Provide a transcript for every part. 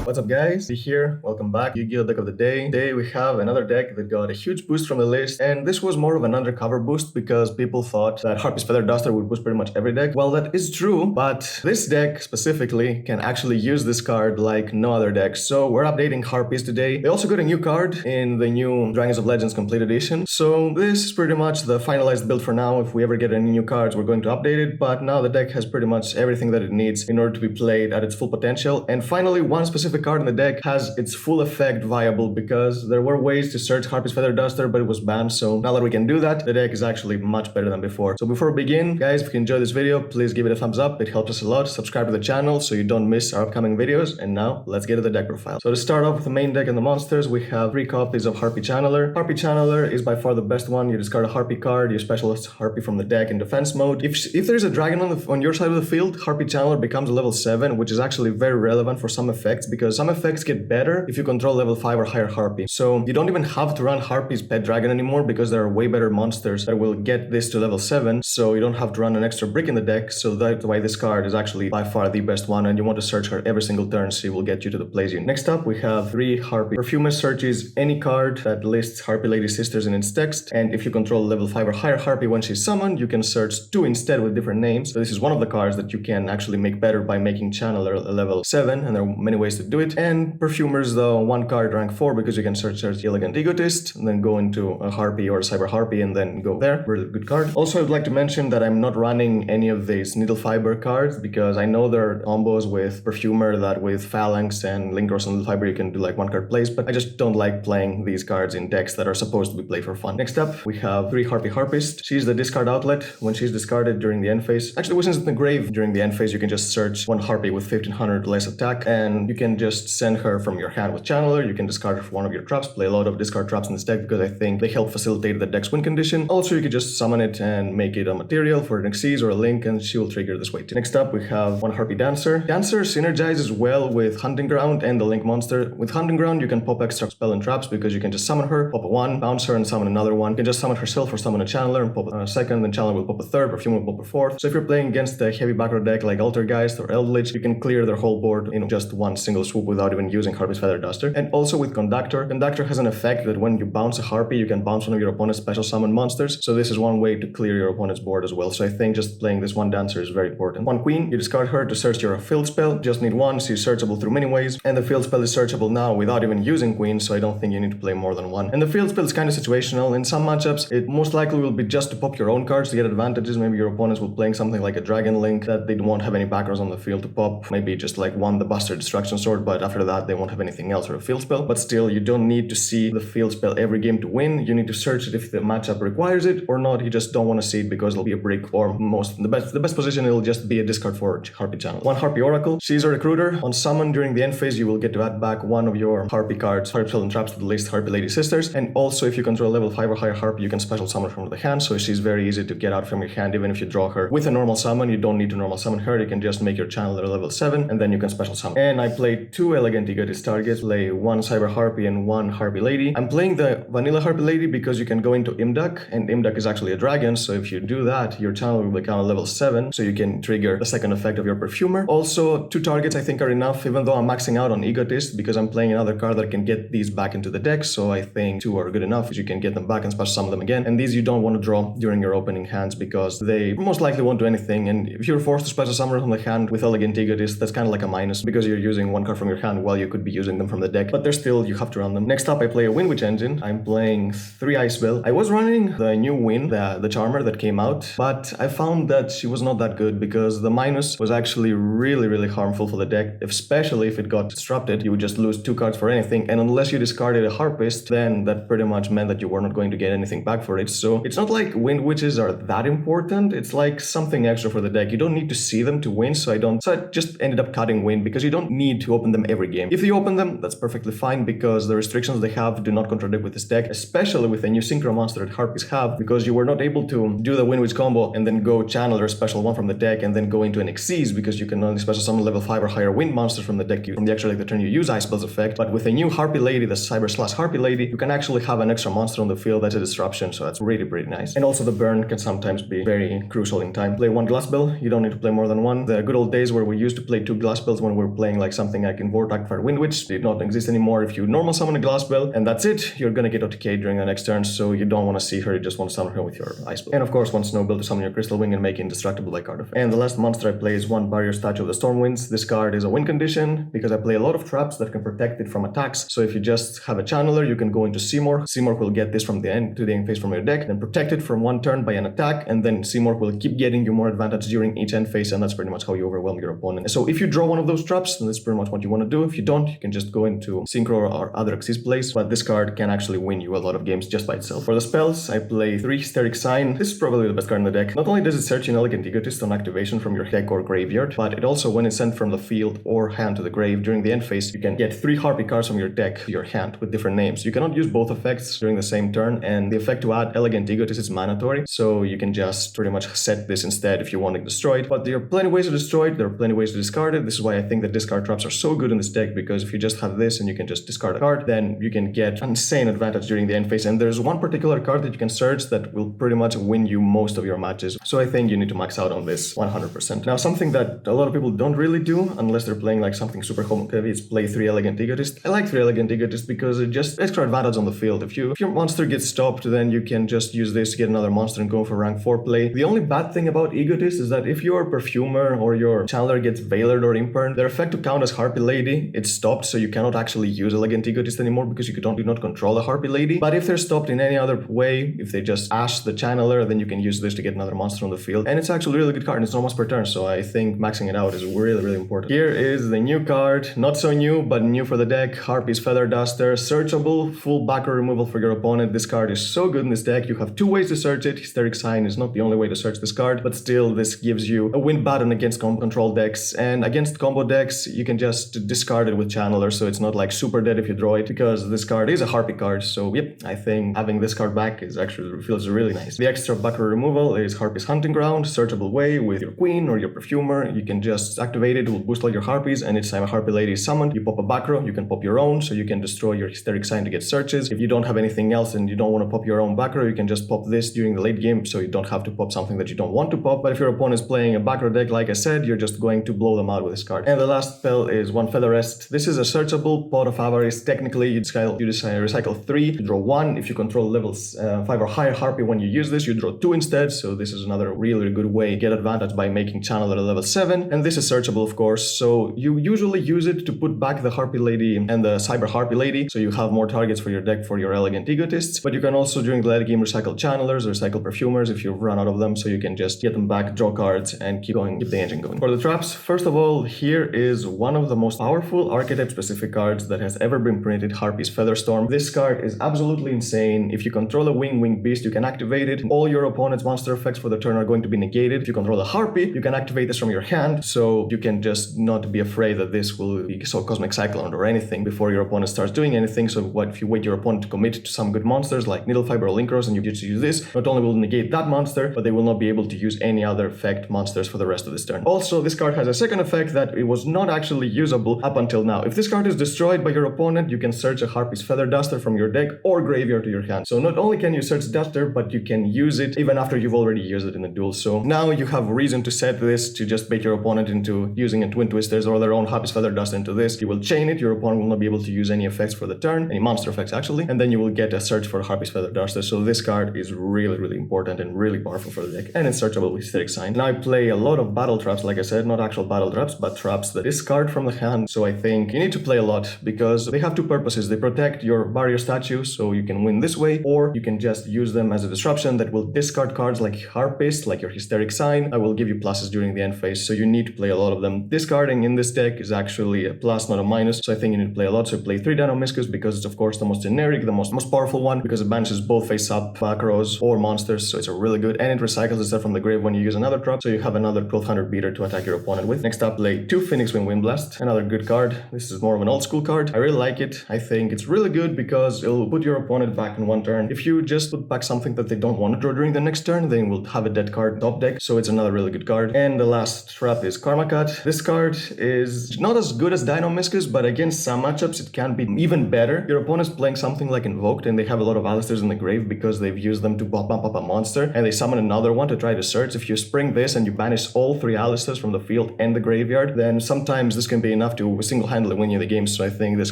What's up guys? Be here, welcome back. Yugioh deck of the day. Today we have another deck that got a huge boost from the list, and this was more of an undercover boost because people thought that Harpies Feather Duster would boost pretty much every deck. Well, that is true, but this deck specifically can actually use this card like no other deck. So we're updating Harpies today. They also got a new card in the new Dragons of Legends Complete Edition. So this is pretty much the finalized build for now. If we ever get any new cards, we're going to update it, but now the deck has pretty much everything that it needs in order to be played at its full potential. And finally, one specific card in the deck has its full effect viable because there were ways to search Harpies Feather Duster, but it was banned. So now that we can do that, the deck is actually much better than before. So before we begin, guys, if you enjoyed this video, please give it a thumbs up. It helps us a lot. Subscribe to the channel so you don't miss our upcoming videos. And now let's get to the deck profile. So to start off with the main deck and the monsters, we have 3 copies of Harpy Channeler. Harpy Channeler is by far the best one. You discard a Harpy card, you specialist Harpy from the deck in defense mode. If there's a dragon on your side of the field, Harpy Channeler becomes a level 7, which is actually very relevant for some effects because some effects get better if you control level 5 or higher Harpy. So you don't even have to run Harpy's pet dragon anymore because there are way better monsters that will get this to level 7, so you don't have to run an extra brick in the deck. So that's why this card is actually by far the best one, and you want to search her every single turn, so she will get you to the plays unit. Next up, we have 3 Harpy. Perfumist searches any card that lists Harpy Lady Sisters in its text, and if you control level 5 or higher Harpy when she's summoned, you can search 2 instead with different names. So this is one of the cards that you can actually make better by making Channeler a level 7, and there are many ways to do it. And Perfumers, though, 1 card rank 4 because you can search Elegant Egotist, and then go into a Harpy or a Cyber Harpy and then go there. Really good card. Also, I would like to mention that I'm not running any of these Needle Fiber cards because I know there are combos with Perfumer that with Phalanx and Linkros and Needle Fiber you can do like 1 card plays, but I just don't like playing these cards in decks that are supposed to be played for fun. Next up, we have 3 Harpy Harpist. She's the discard outlet. When she's discarded during the end phase, actually when she's in the grave during the end phase, you can just search 1 Harpy with 1500 less attack, and you can just send her from your hand with Channeler. You can discard her for one of your traps, play a lot of discard traps in this deck because I think they help facilitate the deck's win condition. Also, you can just summon it and make it a material for an Xyz or a link, and she will trigger this way too. Next up, we have 1 Harpy Dancer. Dancer synergizes well with Hunting Ground and the Link monster. With Hunting Ground, you can pop extra spell and traps because you can just summon her, pop a 1, bounce her, and summon another one. You can just summon herself or summon a Channeler and pop a second, then Channeler will pop a third, Perfume will pop a fourth. So if you're playing against a heavy backrow deck like Altergeist or Eldritch, you can clear their whole board in just one single swoop without even using Harpy's Feather Duster. And also with Conductor. Conductor has an effect that when you bounce a Harpy, you can bounce one of your opponent's special summon monsters. So this is one way to clear your opponent's board as well. So I think just playing this 1 Dancer is very important. 1 Queen, you discard her to search your field spell. Just need 1, she's searchable through many ways. And the field spell is searchable now without even using Queen, so I don't think you need to play more than 1. And the field spell is kind of situational. In some matchups, it most likely will be just to pop your own cards to get advantages. Maybe your opponents will playing something like a Dragon Link that they won't have any backers on the field to pop. Maybe just like 1 the Buster Destruction Sword, but after that they won't have anything else or a field spell. But still, you don't need to see the field spell every game to win. You need to search it if the matchup requires it or not. You just don't want to see it because it'll be a brick, or the best position it'll just be a discard for Harpy Channel. 1 Harpy Oracle. She's a recruiter. On summon during the end phase, you will get to add back 1 of your Harpy cards, Harpy Spell and Traps to the list Harpy Lady Sisters. And also, if you control level 5 or higher Harpy, you can special summon from the hand. So she's very easy to get out from your hand. Even if you draw her with a normal summon, you don't need to normal summon her. You can just make your Channeler level 7 and then you can special summon. And I played 2 Elegant Egotist targets, play 1 Cyber Harpy and 1 Harpy Lady. I'm playing the vanilla Harpy Lady because you can go into Imdak, and Imdak is actually a dragon, so if you do that, your Channeler will become a level 7, so you can trigger the second effect of your Perfumer. Also, 2 targets I think are enough, even though I'm maxing out on Egotist because I'm playing another card that can get these back into the deck, so I think 2 are good enough because you can get them back and special summon them again. And these you don't want to draw during your opening hands because they most likely won't do anything, and if you're forced to special summon from the hand with Elegant Egotist, that's kind of like a minus because you're using 1 card from your hand while you could be using them from the deck, but they're still, you have to run them. Next up, I play a Wind Witch Engine. I'm playing 3 Ice Bell. I was running the new Wind, the Charmer that came out, but I found that she was not that good because the minus was actually really harmful for the deck, especially if it got disrupted. You would just lose 2 cards for anything, and unless you discarded a Harpist, then that pretty much meant that you were not going to get anything back for it. So it's not like Wind Witches are that important. It's like something extra for the deck. You don't need to see them to win, so I just ended up cutting Wind because you don't need to open them every game. If you open them, that's perfectly fine because the restrictions they have do not contradict with this deck, especially with a new Synchro monster that Harpies have, because you were not able to do the Wind Witch combo and then go Channeler special 1 from the deck and then go into an Xyz because you can only special summon level 5 or higher Wind monsters from the deck from the extra deck the turn you use Ice Spell's effect. But with a new Harpy Lady, the Cyber / Harpy Lady, you can actually have an extra monster on the field that's a disruption, so that's really nice. And also the burn can sometimes be very crucial in time. Play 1 Glass Bell. You don't need to play more than 1. The good old days where we used to play 2 Glass Bells when we were playing like something like deck in Vortex Fire Wind Witch did not exist anymore. If you normal summon a Glass Bell, and that's it, you're gonna get OTK during the next turn, so you don't want to see her, you just want to summon her with your Ice Bell. And of course, one Snowbell to summon your Crystal Wing and make it indestructible by card effect. And the last monster I play is one Barrier Statue of the Stormwinds. This card is a win condition because I play a lot of traps that can protect it from attacks. So if you just have a Channeler, you can go into Seymour. Seymour will get this from the end to the end phase from your deck, then protect it from one turn by an attack, and then Seymour will keep getting you more advantage during each end phase, and that's pretty much how you overwhelm your opponent. So if you draw one of those traps, then that's pretty much what you want to do. If you don't, you can just go into Synchro or other Xyz plays, but this card can actually win you a lot of games just by itself. For the spells, I play 3 Hysteric Sign. This is probably the best card in the deck. Not only does it search Inelegant Egotist on activation from your deck or graveyard, but it also, when it's sent from the field or hand to the grave during the end phase, you can get 3 Harpy cards from your deck to your hand with different names. You cannot use both effects during the same turn, and the effect to add Elegant Egotist is mandatory, so you can just pretty much set this instead if you want it destroyed. But there are plenty of ways to destroy it, there are plenty of ways to discard it. This is why I think that discard traps are so good in this deck, because if you just have this and you can just discard a card, then you can get insane advantage during the end phase. And there's one particular card that you can search that will pretty much win you most of your matches. So I think you need to max out on this 100%. Now, something that a lot of people don't really do, unless they're playing like something super home heavy, is play 3 Elegant Egotist. I like 3 Elegant Egotist because it just extra advantage on the field. If your monster gets stopped, then you can just use this to get another monster and go for rank 4 play. The only bad thing about Egotist is that if your Perfumer or your Channeler gets Veilered or Impermed, their effect to count as Harpy Lady, it's stopped, so you cannot actually use Elegant Egotist anymore because you do not control a Harpy Lady. But if they're stopped in any other way, if they just Ash the Channeler, then you can use this to get another monster on the field. And it's actually a really good card, and it's almost per turn, so I think maxing it out is really, really important. Here is the new card, not so new, but new for the deck, Harpies Feather Duster, searchable, full backer removal for your opponent. This card is so good in this deck. You have 2 ways to search it. Hysteric Sign is not the only way to search this card, but still this gives you a win button against control decks, and against combo decks, you can just discard it with Channeler, so it's not like super dead if you draw it, because this card is a Harpy card. So yep, I think having this card back is actually feels really nice. The extra backer removal is Harpies Hunting Ground, searchable way with your Queen or your Perfumer. You can just activate it, it will boost all your Harpies, and each time a Harpy Lady is summoned, you pop a back row, you can pop your own, so you can destroy your Hysteric Sign to get searches. If you don't have anything else and you don't want to pop your own back row, you can just pop this during the late game, so you don't have to pop something that you don't want to pop. But if your opponent is playing a back row deck, like I said, you're just going to blow them out with this card. And the last spell is one Feather Rest. This is a searchable Pot of Avarice. Technically, you recycle 3, you draw 1. If you control levels 5 or higher Harpy when you use this, you draw 2 instead, so this is another really good way to get advantage by making Channeler a level 7. And this is searchable, of course, so you usually use it to put back the Harpy Lady and the Cyber Harpy Lady, so you have more targets for your deck for your Elegant Egotists. But you can also, during the late game, recycle Channelers, recycle Perfumers if you've run out of them, so you can just get them back, draw cards, and keep the engine going. For the traps, first of all, here is one of the most powerful archetype-specific cards that has ever been printed, Harpies Featherstorm. This card is absolutely insane. If you control a winged beast, you can activate it. All your opponent's monster effects for the turn are going to be negated. If you control a Harpy, you can activate this from your hand, so you can just not be afraid that this will be so Cosmic Cyclone or anything before your opponent starts doing anything. So what if you wait your opponent to commit to some good monsters like Needle Fiber or Linkros and you just use this, not only will negate that monster, but they will not be able to use any other effect monsters for the rest of this turn. Also, this card has a second effect that it was not actually usable up until now. If this card is destroyed by your opponent, you can search a Harpies Feather Duster from your deck or graveyard to your hand. So not only can you search Duster, but you can use it even after you've already used it in a duel. So now you have reason to set this to just bait your opponent into using a Twin Twisters or their own Harpies Feather Duster into this. You will chain it, your opponent will not be able to use any effects for the turn, any monster effects actually, and then you will get a search for Harpies Feather Duster. So this card is really important and really powerful for the deck, and it's searchable with Hysteric Sign. Now I play a lot of battle traps, like I said, not actual battle traps, but traps that discard from the hand. So I think you need to play a lot because they have 2 purposes. They protect your barrier statue, so you can win this way, or you can just use them as a disruption that will discard cards like Harpist, like your Hysteric Sign. I will give you pluses during the end phase, so you need to play a lot of them. Discarding in this deck is actually a plus, not a minus, so I think you need to play a lot. So play 3 Dino-Miscus because it's of course the most generic, the most powerful one, because it banishes both face-up back rows or monsters, so it's a really good, and it recycles itself from the grave when you use another trap, so you have another 1200 beater to attack your opponent with. Next up, play 2 Phoenix Wing Windblast, another good card. This is more of an old school card. I really like it. I think it's really good because it'll put your opponent back in one turn. If you just put back something that they don't want to draw during the next turn, then we'll have a dead card top deck, so it's another really good card. And the last trap is Karma Cut. This card is not as good as Dino-Miscus, but against some matchups it can be even better. Your opponent's playing something like Invoked and they have a lot of Alistairs in the grave because they've used them to bump up a monster, and they summon another one to try to search. If you spring this and you banish all 3 Alistairs from the field and the graveyard, then sometimes this can be enough enough to single-handedly win you the game, so I think this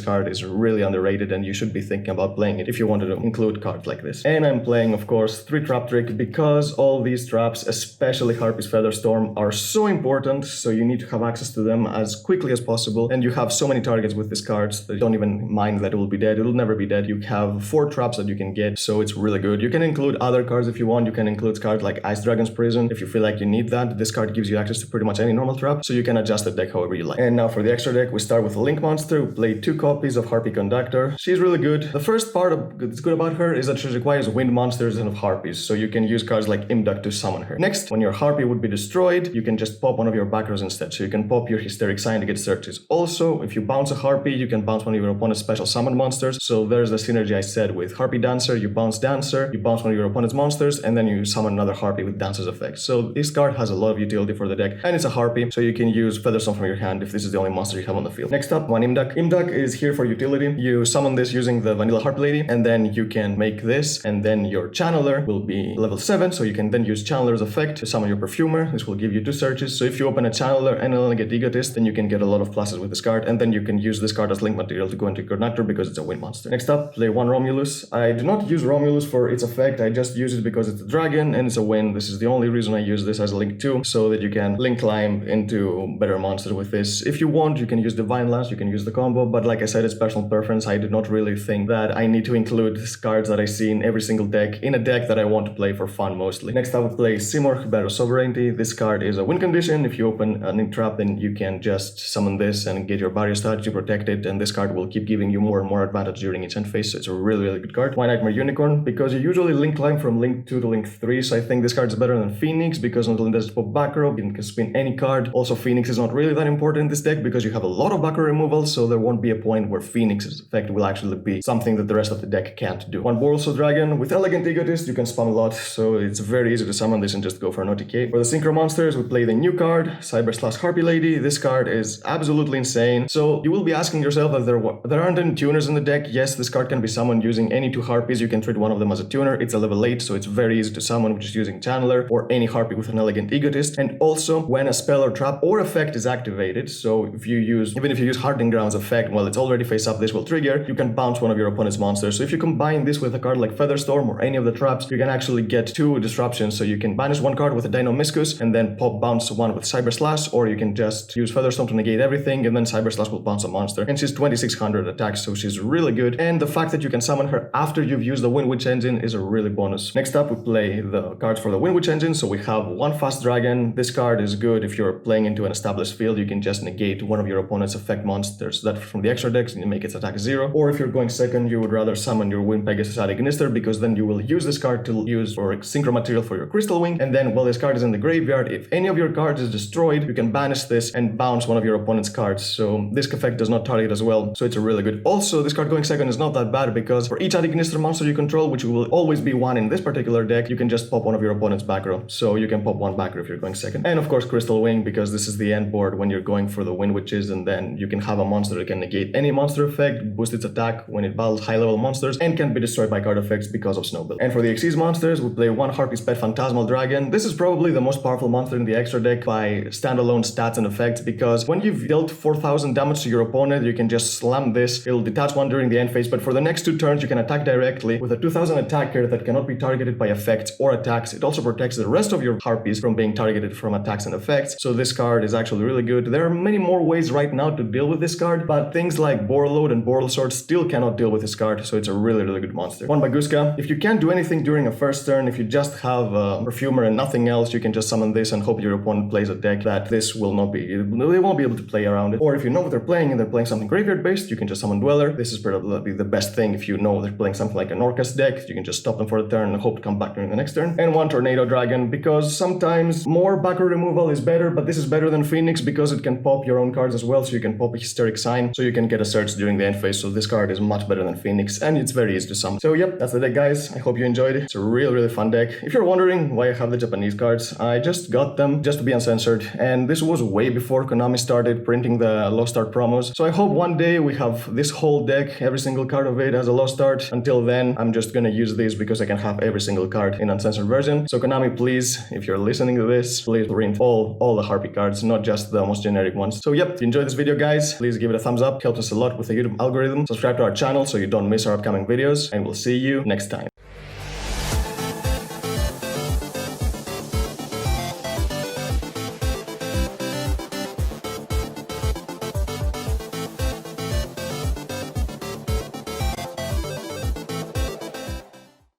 card is really underrated and you should be thinking about playing it if you wanted to include cards like this. And I'm playing, of course, 3 Trap Trick because all these traps, especially Harpies Featherstorm, are so important, so you need to have access to them as quickly as possible, and you have so many targets with these cards that you don't even mind that it will be dead. It will never be dead. You have 4 traps that you can get, so it's really good. You can include other cards if you want. You can include cards like Ice Dragon's Prison if you feel like you need that. This card gives you access to pretty much any normal trap, so you can adjust the deck however you like. And now for the extra deck, we start with a Link monster. We play 2 copies of Harpy Conductor. She's really good. The first part that's good about her is that she requires wind monsters and of Harpies, so you can use cards like Imduck to summon her. Next, when your Harpy would be destroyed, you can just pop one of your back rows instead, so you can pop your Hysteric Sign to get searches. Also, if you bounce a Harpy, you can bounce one of your opponent's special summon monsters, so there's the synergy I said with Harpy Dancer. You bounce Dancer, you bounce one of your opponent's monsters, and then you summon another Harpy with Dancer's effect. So this card has a lot of utility for the deck, and it's a Harpy, so you can use Featherstorm from your hand if this is the only monster you have on the field. Next up, one Imduck. Imduck is here for utility. You summon this using the Vanilla Harpy Lady, and then you can make this, and then your Channeler will be level 7, so you can then use Channeler's effect to summon your Perfumer. This will give you 2 searches, so if you open a Channeler and an Elegant Egotist, then you can get a lot of pluses with this card, and then you can use this card as link material to go into Conductor because it's a wind monster. Next up, play 1 Romulus. I do not use Romulus for its effect, I just use it because it's a dragon and it's a wind. This is the only reason I use this as a link too, so that you can link climb into better monsters with this. If you want, you can use Divine Lance, you can use the combo, but like I said, it's personal preference. I do not really think that I need to include cards that I see in every single deck in a deck that I want to play for fun mostly. Next up, we play Simorgh, Battle of Sovereignty. This card is a win condition. If you open an ink trap, then you can just summon this and get your barrier stat to protect it, and this card will keep giving you more and more advantage during its end phase, so it's a really good card. Why Nightmare Unicorn? Because you usually link climb from link 2 to link 3, so I think this card is better than Phoenix, because not only does it pop back row, you can spin any card. Also, Phoenix is not really that important in this deck because you have a lot of back row removal, so there won't be a point where Phoenix's effect will actually be something that the rest of the deck can't do. One Boros Dragon. With Elegant Egotist, you can spam a lot, so it's very easy to summon this and just go for an OTK. For the Synchro Monsters, we play the new card, Cyber Harpy Lady. This card is absolutely insane. So you will be asking yourself that there aren't any tuners in the deck. Yes, this card can be summoned using any 2 Harpies. You can treat one of them as a tuner. It's a level 8, so it's very easy to summon, which is using Channeler or any Harpy with an Elegant Egotist. And also, when a spell or trap or effect is activated, so even if you use Hardening Ground's effect while it's already face up, this will trigger, you can bounce one of your opponent's monsters. So if you combine this with a card like Featherstorm or any of the traps, you can actually get 2 disruptions. So you can banish one card with a Dino-Miscus and then pop bounce one with Cyber Slash, or you can just use Featherstorm to negate everything and then Cyber Slash will bounce a monster. And she's 2600 attack, so she's really good. And the fact that you can summon her after you've used the Wind Witch engine is a really bonus. Next up, we play the cards for the Wind Witch engine. So we have 1 Fast Dragon. This card is good if you're playing into an established field. You can just negate one of your opponent's effect monsters that from the extra decks and make its attack 0. Or if you're going second, you would rather summon your Wind Pegasus at Ignister, because then you will use this card to use for synchro material for your Crystal Wing. And then while this card is in the graveyard, if any of your cards is destroyed, you can banish this and bounce one of your opponent's cards. So this effect does not target as well, so it's a really good. Also, this card going second is not that bad because for each ad Ignister monster you control, which will always be 1 in this particular deck, you can just pop one of your opponent's back row. So you can pop 1 back row if you're going second. And of course, Crystal Wing, because this is the end board when you're going for the Wind Witches, and then you can have a monster that can negate any monster effect, boost its attack when it battles high-level monsters, and can be destroyed by card effects because of Snowball. And for the Xyz monsters, we play 1 Harpy's Pet Phantasmal Dragon. This is probably the most powerful monster in the extra deck by standalone stats and effects, because when you've dealt 4000 damage to your opponent, you can just slam this. It'll detach 1 during the end phase, but for the next 2 turns, you can attack directly with a 2000 attacker that cannot be targeted by effects or attacks. It also protects the rest of your Harpies from being targeted from attacks and effects, so this card is actually really good. There are many more ways right now to deal with this card, but things like Borreload and Borrelsword still cannot deal with this card, so it's a really good monster. 1 Baguska. If you can't do anything during a first turn, if you just have a Perfumer and nothing else, you can just summon this and hope your opponent plays a deck that this will not be, they won't be able to play around it. Or if you know what they're playing and they're playing something graveyard based, you can just summon Dweller. This is probably the best thing. If you know they're playing something like an Orcas deck, you can just stop them for a turn and hope to come back during the next turn. And 1 Tornado Dragon, because sometimes more back row removal is better, but this is better than Phoenix because it can pop your own cards as well, so you can pop a Hysteric Sign, so you can get a search during the end phase. So this card is much better than Phoenix, and it's very easy to summon. So yep, that's the deck, guys. I hope you enjoyed it. It's a really fun deck. If you're wondering why I have the Japanese cards, I just got them just to be uncensored, and this was way before Konami started printing the Lost Art promos. So I hope one day we have this whole deck, every single card of it as a Lost Art. Until then, I'm just gonna use this because I can have every single card in uncensored version. So Konami, please, if you're listening to this, please print all the Harpy cards, not just the most generic ones. So yep, if you you enjoyed this video, guys, please give it a thumbs up. It helps us a lot with the YouTube algorithm. Subscribe to our channel so you don't miss our upcoming videos, and we'll see you next time.